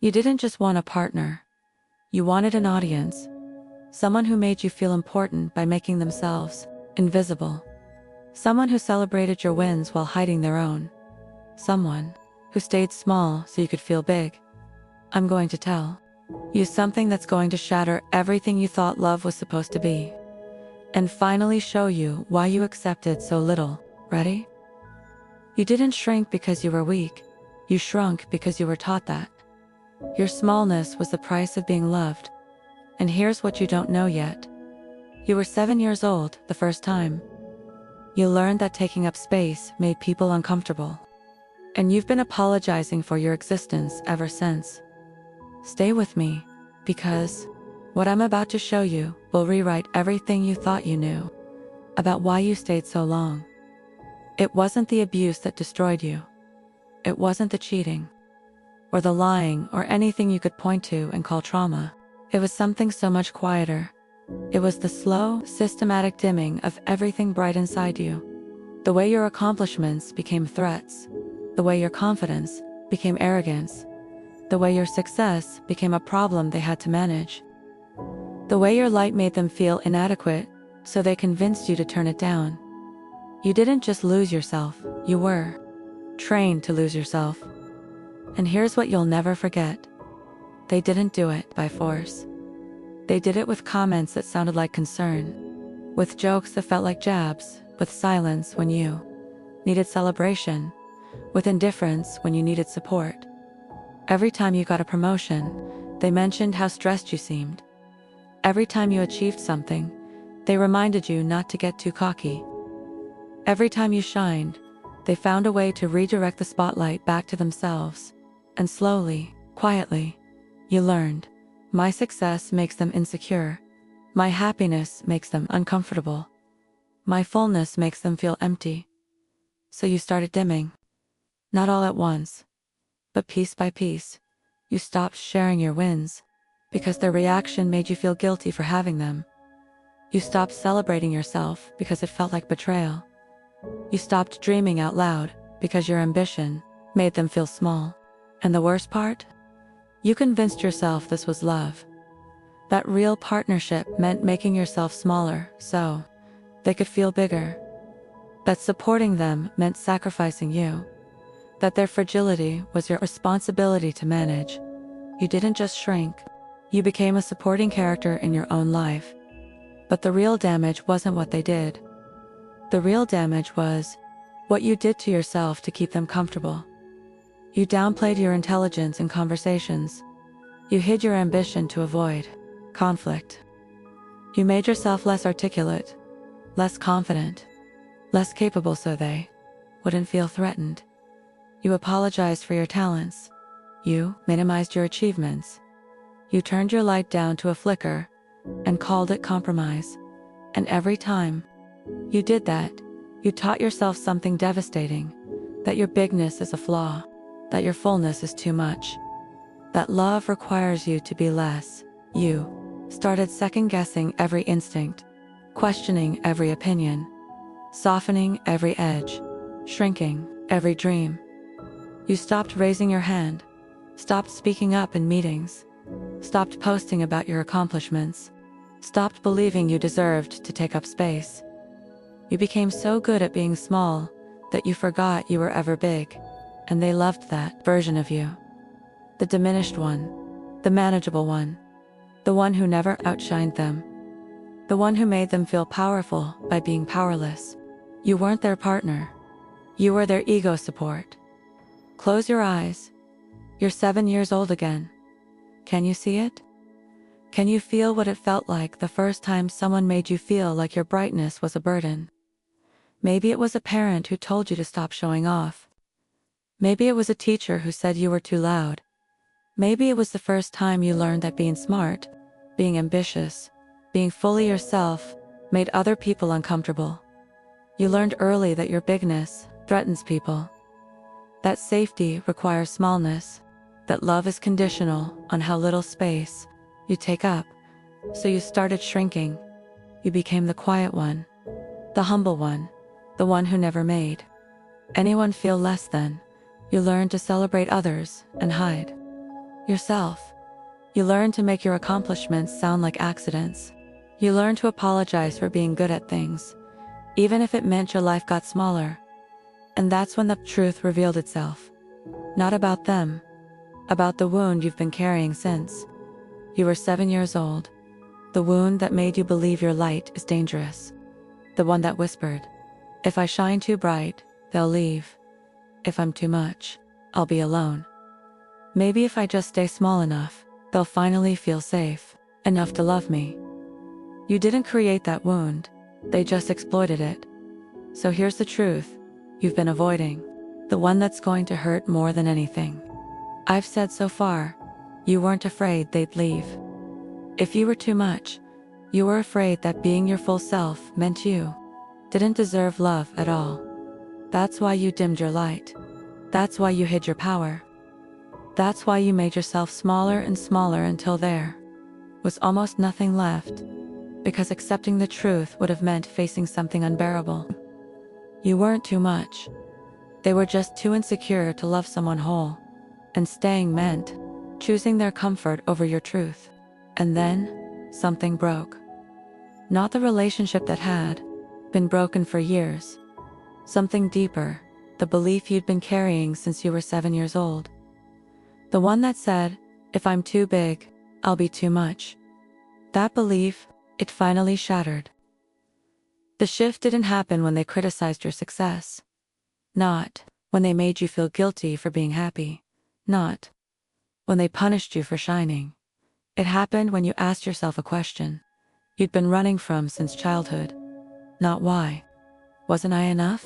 You didn't just want a partner. You wanted an audience. Someone who made you feel important by making themselves invisible. Someone who celebrated your wins while hiding their own. Someone who stayed small so you could feel big. I'm going to tell you something that's going to shatter everything you thought love was supposed to be. And finally show you why you accepted so little. Ready? You didn't shrink because you were weak. You shrunk because you were taught that. Your smallness was the price of being loved. And here's what you don't know yet. You were 7 years old the first time. You learned that taking up space made people uncomfortable. And you've been apologizing for your existence ever since. Stay with me, because what I'm about to show you will rewrite everything you thought you knew about why you stayed so long. It wasn't the abuse that destroyed you. It wasn't the cheating, or the lying, or anything you could point to and call trauma. It was something so much quieter. It was the slow, systematic dimming of everything bright inside you. The way your accomplishments became threats. The way your confidence became arrogance. The way your success became a problem they had to manage. The way your light made them feel inadequate, so they convinced you to turn it down. You didn't just lose yourself, you were trained to lose yourself. And here's what you'll never forget. They didn't do it by force. They did it with comments that sounded like concern, with jokes that felt like jabs, with silence when you needed celebration, with indifference when you needed support. Every time you got a promotion, they mentioned how stressed you seemed. Every time you achieved something, they reminded you not to get too cocky. Every time you shined, they found a way to redirect the spotlight back to themselves. And slowly, quietly, you learned, my success makes them insecure. My happiness makes them uncomfortable. My fullness makes them feel empty. So you started dimming. Not all at once, but piece by piece. You stopped sharing your wins, because their reaction made you feel guilty for having them. You stopped celebrating yourself because it felt like betrayal. You stopped dreaming out loud because your ambition made them feel small. And the worst part? You convinced yourself this was love. That real partnership meant making yourself smaller so they could feel bigger. That supporting them meant sacrificing you. That their fragility was your responsibility to manage. You didn't just shrink. You became a supporting character in your own life. But the real damage wasn't what they did. The real damage was what you did to yourself to keep them comfortable. You downplayed your intelligence in conversations. You hid your ambition to avoid conflict. You made yourself less articulate, less confident, less capable so they wouldn't feel threatened. You apologized for your talents. You minimized your achievements. You turned your light down to a flicker and called it compromise. And every time you did that, you taught yourself something devastating, that your bigness is a flaw, that your fullness is too much, that love requires you to be less. You started second-guessing every instinct, questioning every opinion, softening every edge, shrinking every dream. You stopped raising your hand, stopped speaking up in meetings, stopped posting about your accomplishments, stopped believing you deserved to take up space. You became so good at being small that you forgot you were ever big, and they loved that version of you. The diminished one, the manageable one, the one who never outshined them, the one who made them feel powerful by being powerless. You weren't their partner. You were their ego support. Close your eyes. You're 7 years old again. Can you see it? Can you feel what it felt like the first time someone made you feel like your brightness was a burden? Maybe it was a parent who told you to stop showing off. Maybe it was a teacher who said you were too loud. Maybe it was the first time you learned that being smart, being ambitious, being fully yourself made other people uncomfortable. You learned early that your bigness threatens people, that safety requires smallness, that love is conditional on how little space you take up. So you started shrinking. You became the quiet one, the humble one, the one who never made anyone feel less than. You learned to celebrate others and hide Yourself. You learn to make your accomplishments sound like accidents. You learn to apologize for being good at things, even if it meant your life got smaller. And that's when the truth revealed itself. Not about them, about the wound you've been carrying since you were 7 years old. The wound that made you believe your light is dangerous. The one that whispered, "If I shine too bright, they'll leave. If I'm too much, I'll be alone. Maybe if I just stay small enough, they'll finally feel safe enough to love me." You didn't create that wound, they just exploited it. So here's the truth you've been avoiding, the one that's going to hurt more than anything. I've said so far, you weren't afraid they'd leave. If you were too much, you were afraid that being your full self meant you didn't deserve love at all. That's why you dimmed your light. That's why you hid your power. That's why you made yourself smaller and smaller until there was almost nothing left, because accepting the truth would have meant facing something unbearable. You weren't too much. They were just too insecure to love someone whole, and staying meant choosing their comfort over your truth. And then, something broke. Not the relationship that had been broken for years. Something deeper, the belief you'd been carrying since you were 7 years old. The one that said, "If I'm too big, I'll be too much." That belief, it finally shattered. The shift didn't happen when they criticized your success. Not when they made you feel guilty for being happy. Not when they punished you for shining. It happened when you asked yourself a question you'd been running from since childhood. Not why wasn't I enough?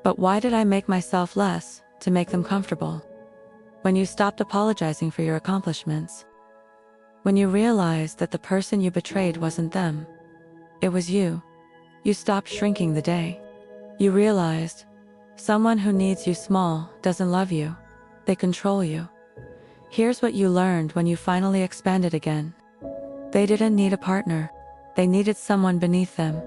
But why did I make myself less to make them comfortable? When you stopped apologizing for your accomplishments. When you realized that the person you betrayed wasn't them, it was you. You stopped shrinking the day you realized someone who needs you small doesn't love you, they control you. Here's what you learned when you finally expanded again. They didn't need a partner, they needed someone beneath them.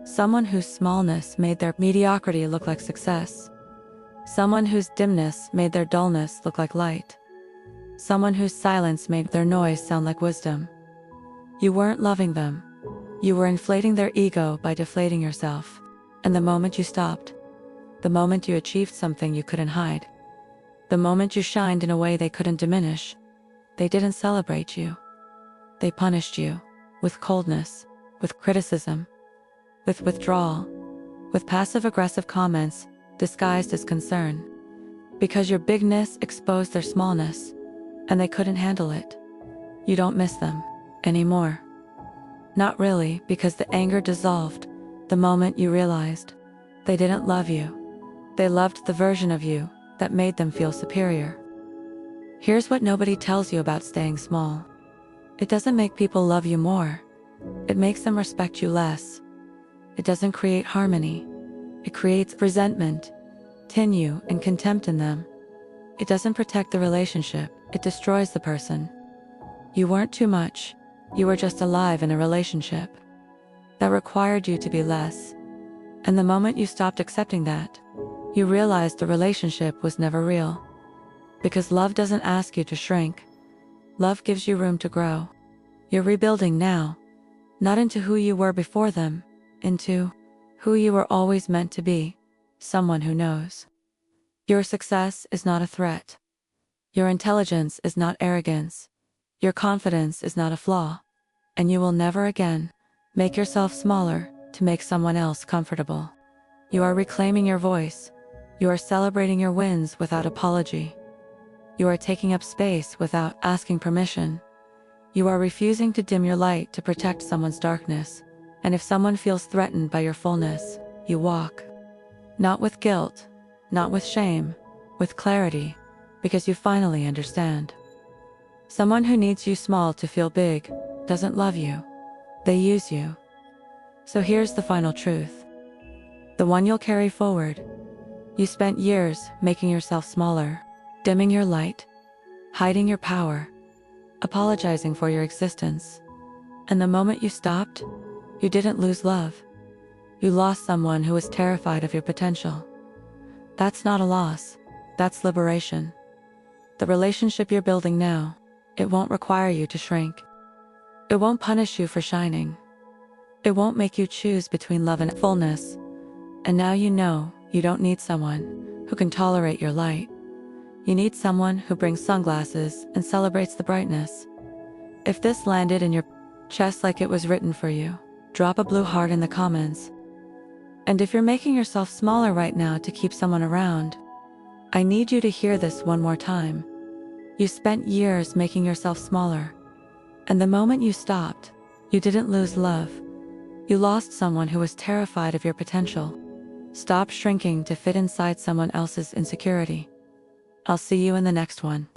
Someone whose smallness made their mediocrity look like success. Someone whose dimness made their dullness look like light. Someone whose silence made their noise sound like wisdom. You weren't loving them. You were inflating their ego by deflating yourself. And the moment you stopped, the moment you achieved something you couldn't hide, the moment you shined in a way they couldn't diminish, they didn't celebrate you. They punished you with coldness, with criticism, with withdrawal, with passive-aggressive comments disguised as concern. Because your bigness exposed their smallness, and they couldn't handle it. You don't miss them anymore. Not really, because the anger dissolved the moment you realized they didn't love you. They loved the version of you that made them feel superior. Here's what nobody tells you about staying small. It doesn't make people love you more. It makes them respect you less. It doesn't create harmony. It creates resentment, tinju, and contempt in them. It doesn't protect the relationship, it destroys the person. You weren't too much, you were just alive in a relationship that required you to be less. And the moment you stopped accepting that, you realized the relationship was never real. Because love doesn't ask you to shrink. Love gives you room to grow. You're rebuilding now, not into who you were before them, into who you were always meant to be, someone who knows. Your success is not a threat. Your intelligence is not arrogance. Your confidence is not a flaw. And you will never again make yourself smaller to make someone else comfortable. You are reclaiming your voice. You are celebrating your wins without apology. You are taking up space without asking permission. You are refusing to dim your light to protect someone's darkness. And if someone feels threatened by your fullness, you walk. Not with guilt, not with shame, with clarity, because you finally understand. Someone who needs you small to feel big doesn't love you. They use you. So here's the final truth. The one you'll carry forward. You spent years making yourself smaller, dimming your light, hiding your power, apologizing for your existence. And the moment you stopped, you didn't lose love. You lost someone who was terrified of your potential. That's not a loss, that's liberation. The relationship you're building now, it won't require you to shrink. It won't punish you for shining. It won't make you choose between love and fullness. And now you know you don't need someone who can tolerate your light. You need someone who brings sunglasses and celebrates the brightness. If this landed in your chest like it was written for you, drop a blue heart in the comments. And if you're making yourself smaller right now to keep someone around, I need you to hear this one more time. You spent years making yourself smaller. And the moment you stopped, you didn't lose love. You lost someone who was terrified of your potential. Stop shrinking to fit inside someone else's insecurity. I'll see you in the next one.